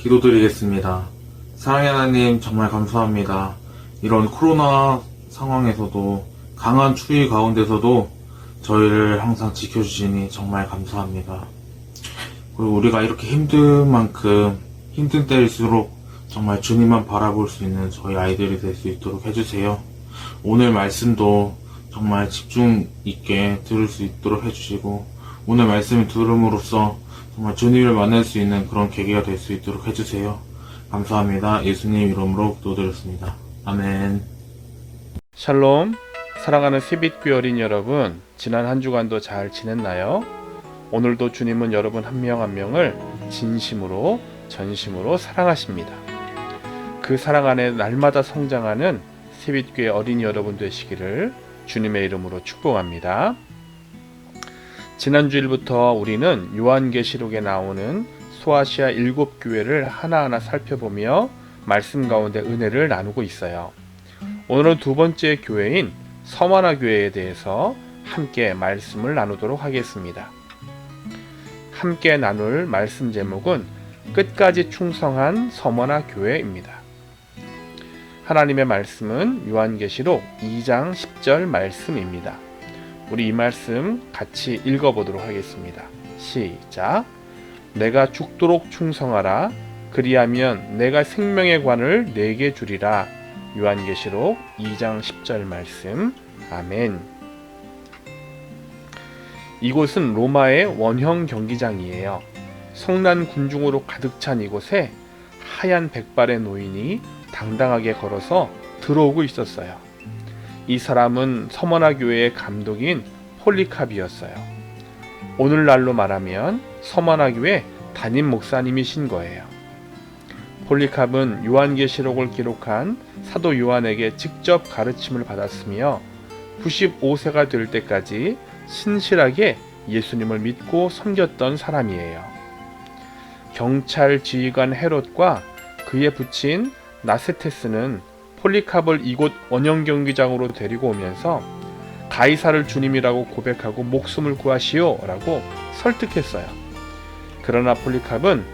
기도드리겠습니다. 사랑의 하나님, 정말 감사합니다. 이런 코로나 상황에서도 강한 추위 가운데서도 저희를 항상 지켜주시니 정말 감사합니다. 그리고 우리가 이렇게 힘든 만큼 힘든 때일수록 정말 주님만 바라볼 수 있는 저희 아이들이 될 수 있도록 해주세요. 오늘 말씀도 정말 집중 있게 들을 수 있도록 해주시고, 오늘 말씀을 들음으로써 정말 주님을 만날 수 있는 그런 계기가 될 수 있도록 해주세요. 감사합니다. 예수님 이름으로 기도드렸습니다. 아멘. 샬롬, 사랑하는 세빛교회 어린이 여러분, 지난 한 주간도 잘 지냈나요? 오늘도 주님은 여러분 한 명 한 명을 진심으로 전심으로 사랑하십니다. 그 사랑 안에 날마다 성장하는 세빛교회 어린이 여러분 되시기를 주님의 이름으로 축복합니다. 지난 주일부터 우리는 요한계시록에 나오는 소아시아 7교회를 하나하나 살펴보며 말씀 가운데 은혜를 나누고 있어요. 오늘은 두 번째 교회인 서머나 교회에 대해서 함께 말씀을 나누도록 하겠습니다. 함께 나눌 말씀 제목은 끝까지 충성한 서머나 교회입니다. 하나님의 말씀은 요한계시록 2장 10절 말씀입니다. 우리 이 말씀 같이 읽어보도록 하겠습니다. 시작. 내가 죽도록 충성하라. 그리하면 내가 생명의 관을 내게 주리라. 요한계시록 2장 10절 말씀. 아멘. 이곳은 로마의 원형 경기장이에요. 성난 군중으로 가득 찬 이곳에 하얀 백발의 노인이 당당하게 걸어서 들어오고 있었어요. 이 사람은 서머나 교회의 감독인 폴리캅이었어요. 오늘날로 말하면 서머나 교회 담임 목사님이신 거예요. 폴리캅은 요한계시록을 기록한 사도 요한에게 직접 가르침을 받았으며 95세가 될 때까지 신실하게 예수님을 믿고 섬겼던 사람이에요. 경찰 지휘관 헤롯과 그의 부친 나세테스는 폴리캅을 이곳 원형 경기장으로 데리고 오면서 가이사를 주님이라고 고백하고 목숨을 구하시오 라고 설득했어요. 그러나 폴리캅은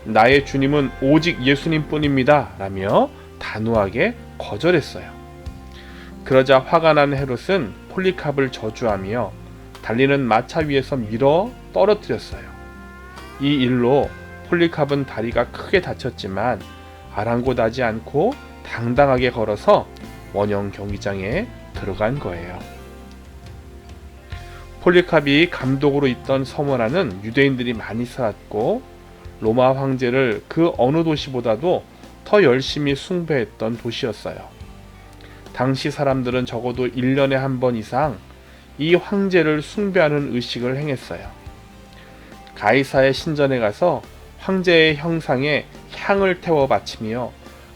나의 주님은 오직 예수님 뿐입니다 라며 단호하게 거절했어요. 그러자 화가 난 헤롯은 폴리캅을 저주하며 달리는 마차 위에서 밀어 떨어뜨렸어요. 이 일로 폴리캅은 다리가 크게 다쳤지만 아랑곳하지 않고 당당하게 걸어서 원형 경기장에 들어간 거예요. 폴리캅이 감독으로 있던 서머나는 유대인들이 많이 살았고 로마 황제를 그 어느 도시보다도 더 열심히 숭배했던 도시였어요. 당시 사람들은 적어도 1년에 한 번 이상 이 황제를 숭배하는 의식을 행했어요. 가이사의 신전에 가서 황제의 형상에 향을 태워 바치며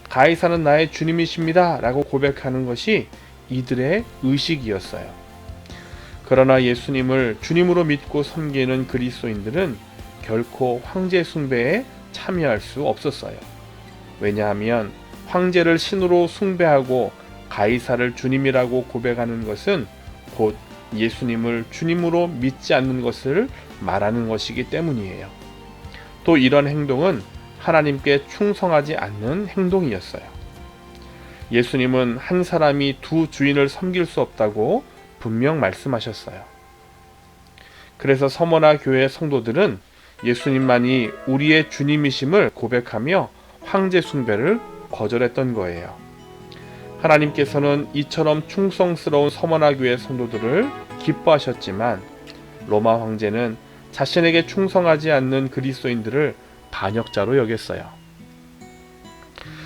가이사는 나의 주님이십니다 라고 고백하는 것이 이들의 의식이었어요. 그러나 예수님을 주님으로 믿고 섬기는 그리스도인들은 결코 황제 숭배에 참여할 수 없었어요. 왜냐하면 황제를 신으로 숭배하고 가이사를 주님이라고 고백하는 것은 곧 예수님을 주님으로 믿지 않는 것을 말하는 것이기 때문이에요. 또 이런 행동은 하나님께 충성하지 않는 행동이었어요. 예수님은 한 사람이 두 주인을 섬길 수 없다고 분명 말씀하셨어요. 그래서 서머나 교회 성도들은 예수님만이 우리의 주님이심을 고백하며 황제 숭배를 거절했던 거예요. 하나님께서는 이처럼 충성스러운 서머나 교회 성도들을 기뻐하셨지만 로마 황제는 자신에게 충성하지 않는 그리스도인들을 반역자로 여겼어요.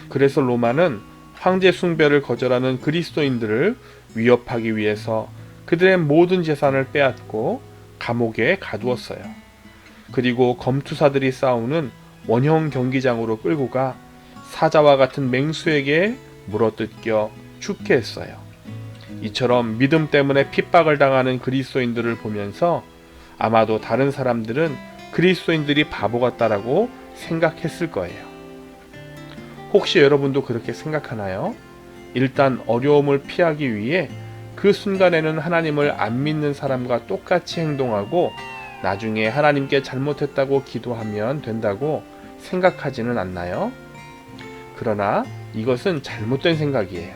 그래서 로마는 황제 숭배를 거절하는 그리스도인들을 위협하기 위해서 그들의 모든 재산을 빼앗고 감옥에 가두었어요. 그리고 검투사들이 싸우는 원형 경기장으로 끌고 가 사자와 같은 맹수에게 물어뜯겨 죽게 했어요. 이처럼 믿음 때문에 핍박을 당하는 그리스도인들을 보면서 아마도 다른 사람들은 그리스도인들이 바보 같다라고 생각했을 거예요. 혹시 여러분도 그렇게 생각하나요? 일단 어려움을 피하기 위해 그 순간에는 하나님을 안 믿는 사람과 똑같이 행동하고 나중에 하나님께 잘못했다고 기도하면 된다고 생각하지는 않나요? 그러나 이것은 잘못된 생각이에요.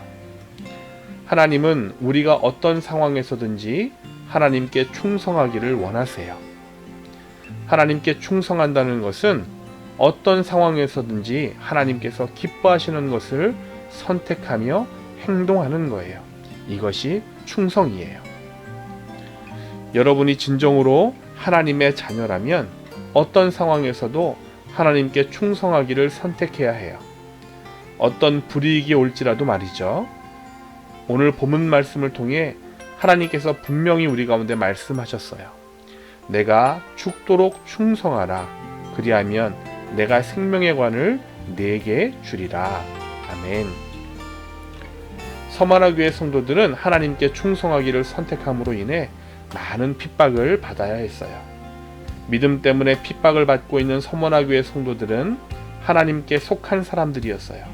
하나님은 우리가 어떤 상황에서든지 하나님께 충성하기를 원하세요. 하나님께 충성한다는 것은 어떤 상황에서든지 하나님께서 기뻐하시는 것을 선택하며 행동하는 거예요. 이것이 충성이에요. 여러분이 진정으로 하나님의 자녀라면 어떤 상황에서도 하나님께 충성하기를 선택해야 해요. 어떤 불이익이 올지라도 말이죠. 오늘 본문 말씀을 통해 하나님께서 분명히 우리 가운데 말씀하셨어요. 내가 죽도록 충성하라. 그리하면 내가 생명의 관을 네게 주리라. 아멘. 서마나 교회 성도들은 하나님께 충성하기를 선택함으로 인해 많은 핍박을 받아야 했어요. 믿음 때문에 핍박을 받고 있는 서머나 교회 성도들은 하나님께 속한 사람들이었어요.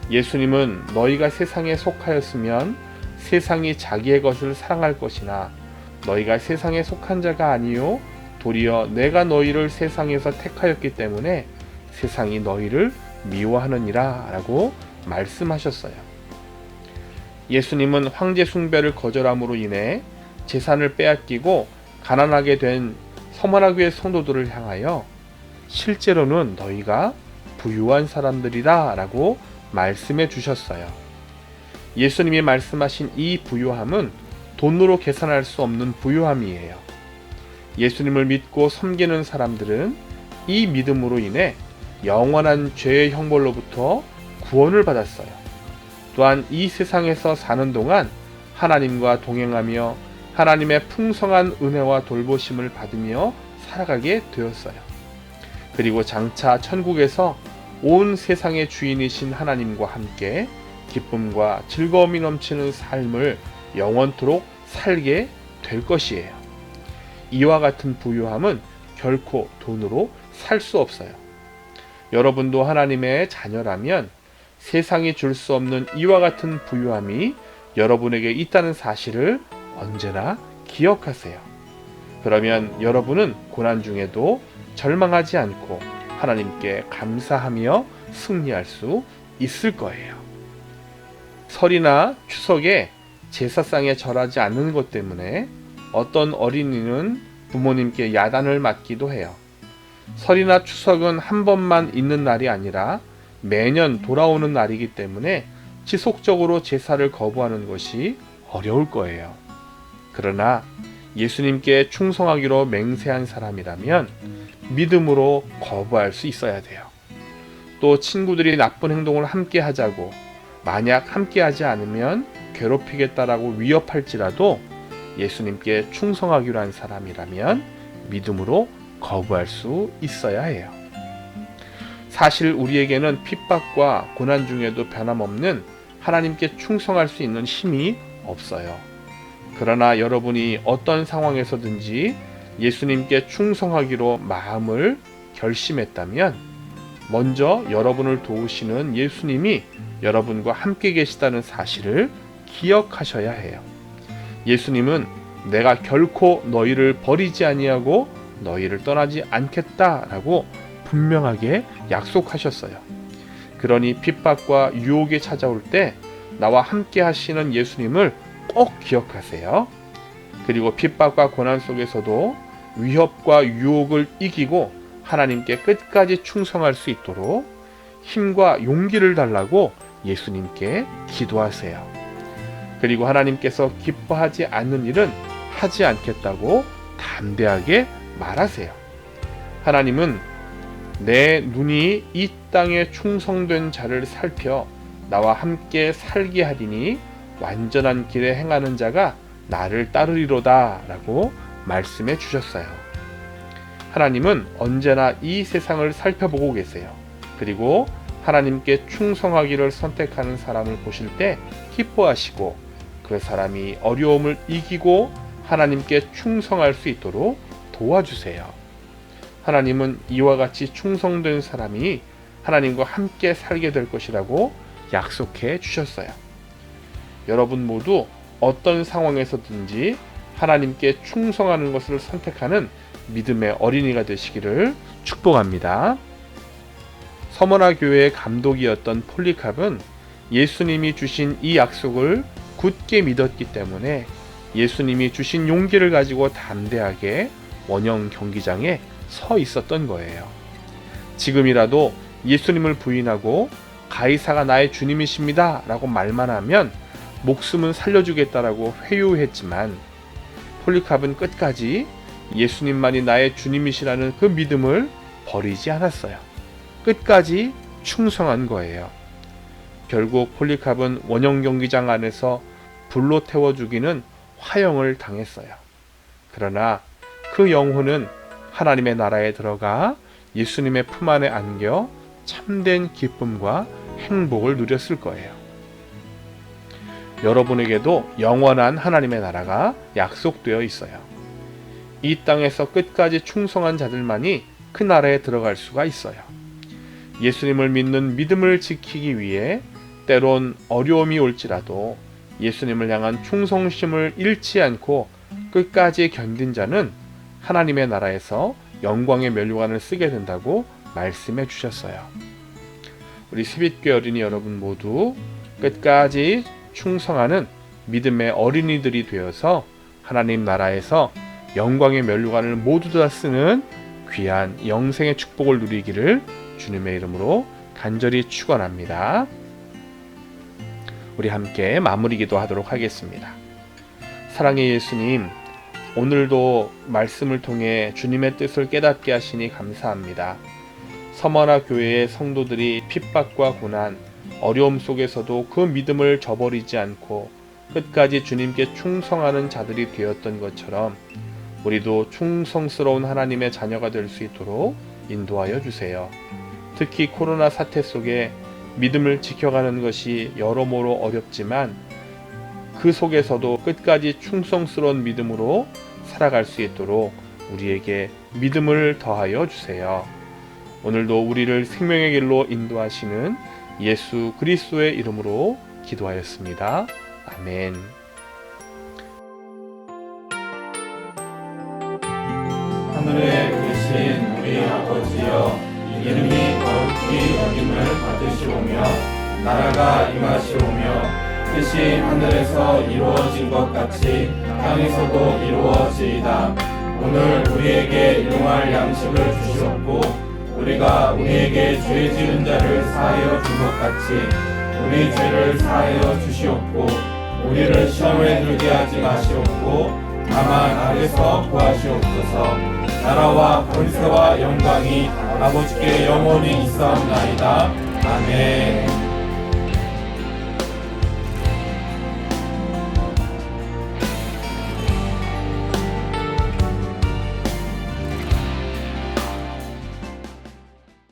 예수님은 너희가 세상에 속하였으면 세상이 자기의 것을 사랑할 것이나 너희가 세상에 속한 자가 아니요 도리어 내가 너희를 세상에서 택하였기 때문에 세상이 너희를 미워하느니라 라고 말씀하셨어요. 예수님은 황제 숭배를 거절함으로 인해 재산을 빼앗기고 가난하게 된 서머나 교회 성도들을 향하여 실제로는 너희가 부유한 사람들이다 라고 말씀해 주셨어요. 예수님이 말씀하신 이 부유함은 돈으로 계산할 수 없는 부유함이에요. 예수님을 믿고 섬기는 사람들은 이 믿음으로 인해 영원한 죄의 형벌로부터 구원을 받았어요. 또한 이 세상에서 사는 동안 하나님과 동행하며 하나님의 풍성한 은혜와 돌보심을 받으며 살아가게 되었어요. 그리고 장차 천국에서 온 세상의 주인이신 하나님과 함께 기쁨과 즐거움이 넘치는 삶을 영원토록 살게 될 것이에요. 이와 같은 부유함은 결코 돈으로 살 수 없어요. 여러분도 하나님의 자녀라면 세상이 줄 수 없는 이와 같은 부유함이 여러분에게 있다는 사실을 언제나 기억하세요. 그러면 여러분은 고난 중에도 절망하지 않고 하나님께 감사하며 승리할 수 있을 거예요. 설이나 추석에 제사상에 절하지 않는 것 때문에 어떤 어린이는 부모님께 야단을 맞기도 해요. 설이나 추석은 한 번만 있는 날이 아니라 매년 돌아오는 날이기 때문에 지속적으로 제사를 거부하는 것이 어려울 거예요. 그러나 예수님께 충성하기로 맹세한 사람이라면 믿음으로 거부할 수 있어야 돼요. 또 친구들이 나쁜 행동을 함께 하자고 만약 함께 하지 않으면 괴롭히겠다라고 위협할지라도 예수님께 충성하기로 한 사람이라면 믿음으로 거부할 수 있어야 해요. 사실 우리에게는 핍박과 고난 중에도 변함없는 하나님께 충성할 수 있는 힘이 없어요. 그러나 여러분이 어떤 상황에서든지 예수님께 충성하기로 마음을 결심했다면 먼저 여러분을 도우시는 예수님이 여러분과 함께 계시다는 사실을 기억하셔야 해요. 예수님은 내가 결코 너희를 버리지 아니하고 너희를 떠나지 않겠다라고 분명하게 약속하셨어요. 그러니 핍박과 유혹이 찾아올 때 나와 함께 하시는 예수님을 꼭 기억하세요. 그리고 핍박과 고난 속에서도 위협과 유혹을 이기고 하나님께 끝까지 충성할 수 있도록 힘과 용기를 달라고 예수님께 기도하세요. 그리고 하나님께서 기뻐하지 않는 일은 하지 않겠다고 담대하게 말하세요. 하나님은 내 눈이 이 땅에 충성된 자를 살펴 나와 함께 살게 하리니 완전한 길에 행하는 자가 나를 따르리로다 라고 말씀해 주셨어요. 하나님은 언제나 이 세상을 살펴보고 계세요. 그리고 하나님께 충성하기를 선택하는 사람을 보실 때 기뻐하시고 그 사람이 어려움을 이기고 하나님께 충성할 수 있도록 도와주세요. 하나님은 이와 같이 충성된 사람이 하나님과 함께 살게 될 것이라고 약속해 주셨어요. 여러분 모두 어떤 상황에서든지 하나님께 충성하는 것을 선택하는 믿음의 어린이가 되시기를 축복합니다. 서머나 교회의 감독이었던 폴리캅은 예수님이 주신 이 약속을 굳게 믿었기 때문에 예수님이 주신 용기를 가지고 담대하게 원형 경기장에 서 있었던 거예요. 지금이라도 예수님을 부인하고 가이사가 나의 주님이십니다 라고 말만 하면 목숨은 살려주겠다라고 회유했지만 폴리캅은 끝까지 예수님만이 나의 주님이시라는 그 믿음을 버리지 않았어요. 끝까지 충성한 거예요. 결국 폴리캅은 원형 경기장 안에서 불로 태워 죽이는 화형을 당했어요. 그러나 그 영혼은 하나님의 나라에 들어가 예수님의 품 안에 안겨 참된 기쁨과 행복을 누렸을 거예요. 여러분에게도 영원한 하나님의 나라가 약속되어 있어요. 이 땅에서 끝까지 충성한 자들만이 그 나라에 들어갈 수가 있어요. 예수님을 믿는 믿음을 지키기 위해 때론 어려움이 올지라도 예수님을 향한 충성심을 잃지 않고 끝까지 견딘 자는 하나님의 나라에서 영광의 면류관을 쓰게 된다고 말씀해 주셨어요. 우리 스빗교회 어린이 여러분 모두 끝까지 충성하는 믿음의 어린이들이 되어서 하나님 나라에서 영광의 면류관을 모두 다 쓰는 귀한 영생의 축복을 누리기를 주님의 이름으로 간절히 축원합니다. 우리 함께 마무리 기도하도록 하겠습니다. 사랑의 예수님, 오늘도 말씀을 통해 주님의 뜻을 깨닫게 하시니 감사합니다. 서머나 교회의 성도들이 핍박과 고난, 어려움 속에서도 그 믿음을 저버리지 않고 끝까지 주님께 충성하는 자들이 되었던 것처럼 우리도 충성스러운 하나님의 자녀가 될 수 있도록 인도하여 주세요. 특히 코로나 사태 속에 믿음을 지켜가는 것이 여러모로 어렵지만 그 속에서도 끝까지 충성스러운 믿음으로 살아갈 수 있도록 우리에게 믿음을 더하여 주세요. 오늘도 우리를 생명의 길로 인도하시는 예수 그리스도의 이름으로 기도하였습니다. 아멘. 하늘에 계신 우리 아버지여, 이름이 거룩히 여김을 받으시오며 나라가 임하시오며 뜻이 하늘에서 이루어진 것 같이 땅에서도 이루어지이다. 오늘 우리에게 일용할 양식을 주시옵고 우리가 우리에게 죄 지은 자를 사하여 준 것 같이 우리 죄를 사하여 주시옵고 우리를 시험에 들게 하지 마시옵고 다만 악에서 구하시옵소서. 나라와 권세와 영광이 아버지께 영원히 있사옵나이다. 아멘.